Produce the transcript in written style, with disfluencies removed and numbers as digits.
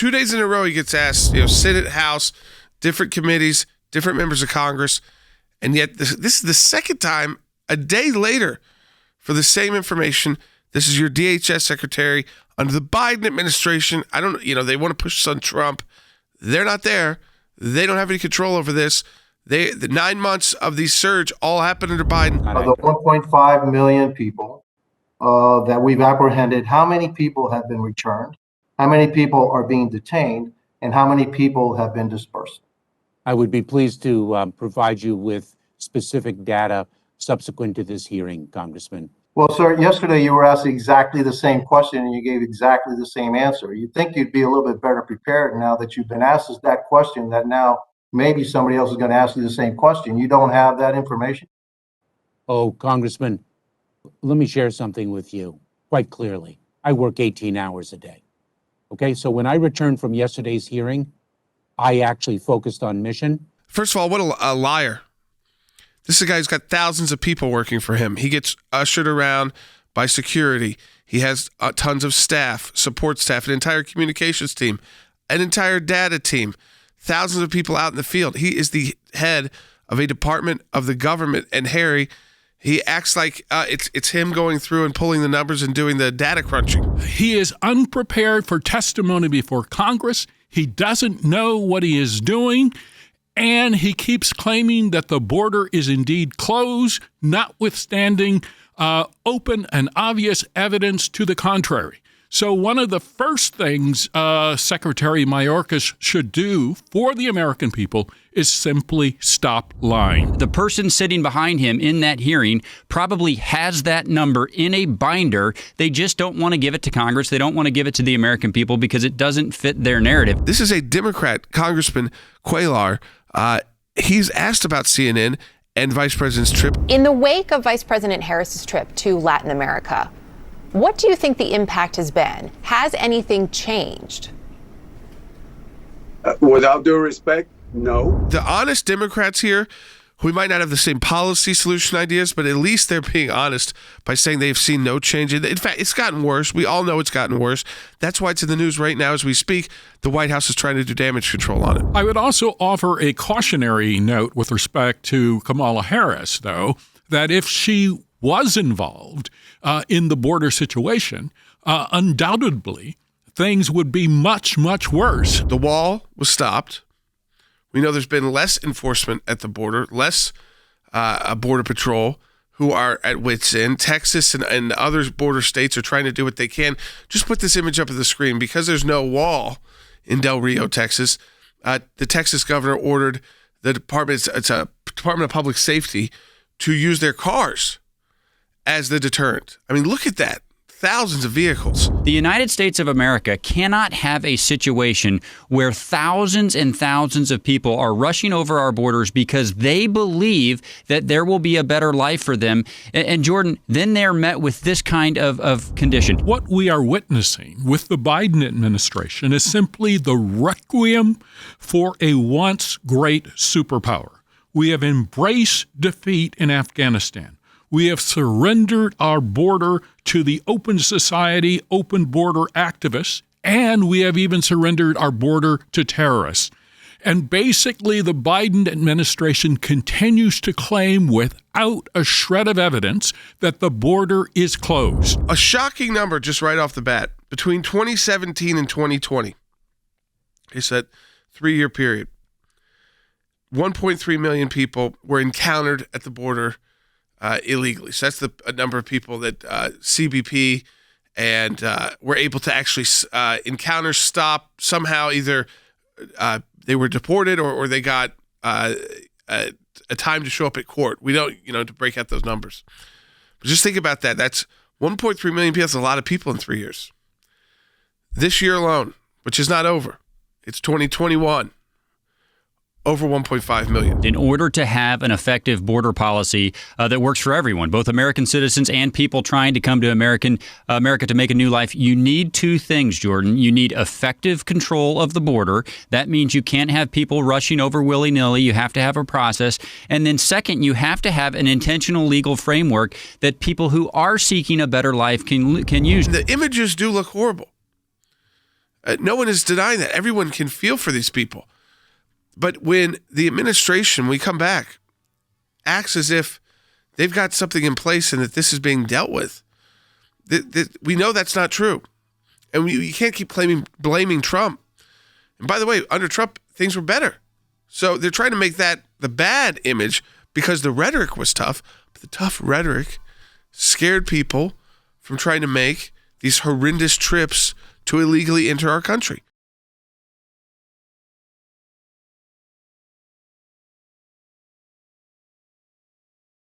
2 days in a row he gets asked, Senate, House, different committees, different members of Congress, and yet this is the second time a day later for the same information. This is your DHS secretary under the Biden administration. They want to push this on Trump. They're not there. They don't have any control over this. The 9 months of the surge all happened under Biden. Of the 1.5 million people that we've apprehended, how many people have been returned? How many people are being detained? And how many people have been dispersed? I would be pleased to provide you with specific data subsequent to this hearing, Congressman. Well, sir, yesterday you were asked exactly the same question and you gave exactly the same answer. You'd think you'd be a little bit better prepared now that you've been asked that question, that now maybe somebody else is going to ask you the same question. You don't have that information? Oh, Congressman, let me share something with you quite clearly. I work 18 hours a day. Okay, so when I returned from yesterday's hearing, I actually focused on mission. First of all, what a liar. This is a guy who's got thousands of people working for him. He gets ushered around by security. He has tons of staff, support staff, an entire communications team, an entire data team, thousands of people out in the field. He is the head of a department of the government, and Harry, he acts like it's him going through and pulling the numbers and doing the data crunching. He is unprepared for testimony before Congress. He doesn't know what he is doing. And he keeps claiming that the border is indeed closed, notwithstanding open and obvious evidence to the contrary. So one of the first things Secretary Mayorkas should do for the American people is simply stop lying. The person sitting behind him in that hearing probably has that number in a binder. They just don't want to give it to Congress. They don't want to give it to the American people because it doesn't fit their narrative. This is a Democrat, Congressman Cuellar. He's asked about CNN and Vice President's trip. In the wake of Vice President Harris's trip to Latin America, what do you think the impact has been? Has anything changed? Without due respect, no. The honest Democrats here, who might not have the same policy solution ideas, but at least they're being honest by saying they've seen no change. In fact, it's gotten worse. We all know it's gotten worse. That's why it's in the news right now as we speak. The White House is trying to do damage control on it. I would also offer a cautionary note with respect to Kamala Harris, though, that if she was involved in the border situation, undoubtedly things would be much, much worse. The wall was stopped. We know there's been less enforcement at the border, less border patrol who are at wit's end. Texas and other border states are trying to do what they can. Just put this image up on the screen. Because there's no wall in Del Rio, Texas, the Texas governor ordered the Department of Public Safety to use their cars as the deterrent. I mean, look at that. Thousands of vehicles. The United States of America cannot have a situation where thousands and thousands of people are rushing over our borders because they believe that there will be a better life for them. And Jordan, then they're met with this kind of condition. What we are witnessing with the Biden administration is simply the requiem for a once great superpower. We have embraced defeat in Afghanistan. We have surrendered our border to the open society, open border activists, and we have even surrendered our border to terrorists. And basically, the Biden administration continues to claim without a shred of evidence that the border is closed. A shocking number just right off the bat. Between 2017 and 2020, it's that 3-year period, 1.3 million people were encountered at the border illegally. So that's the number of people that CBP and were able to actually encounter, stop, somehow either they were deported or they got a time to show up at court. We don't, to break out those numbers. But just think about that. That's 1.3 million people. That's a lot of people in 3 years. This year alone, which is not over, it's 2021. Over 1.5 million. In order to have an effective border policy that works for everyone, both American citizens and people trying to come to America to make a new life, you need two things, Jordan. You need effective control of the border. That means you can't have people rushing over willy-nilly. You have to have a process. And then second, you have to have an intentional legal framework that people who are seeking a better life can use. The images do look horrible. No one is denying that. Everyone can feel for these people. But when the administration, we come back, acts as if they've got something in place and that this is being dealt with, we know that's not true. And you can't keep blaming Trump. And by the way, under Trump, things were better. So they're trying to make that the bad image because the rhetoric was tough. But the tough rhetoric scared people from trying to make these horrendous trips to illegally enter our country.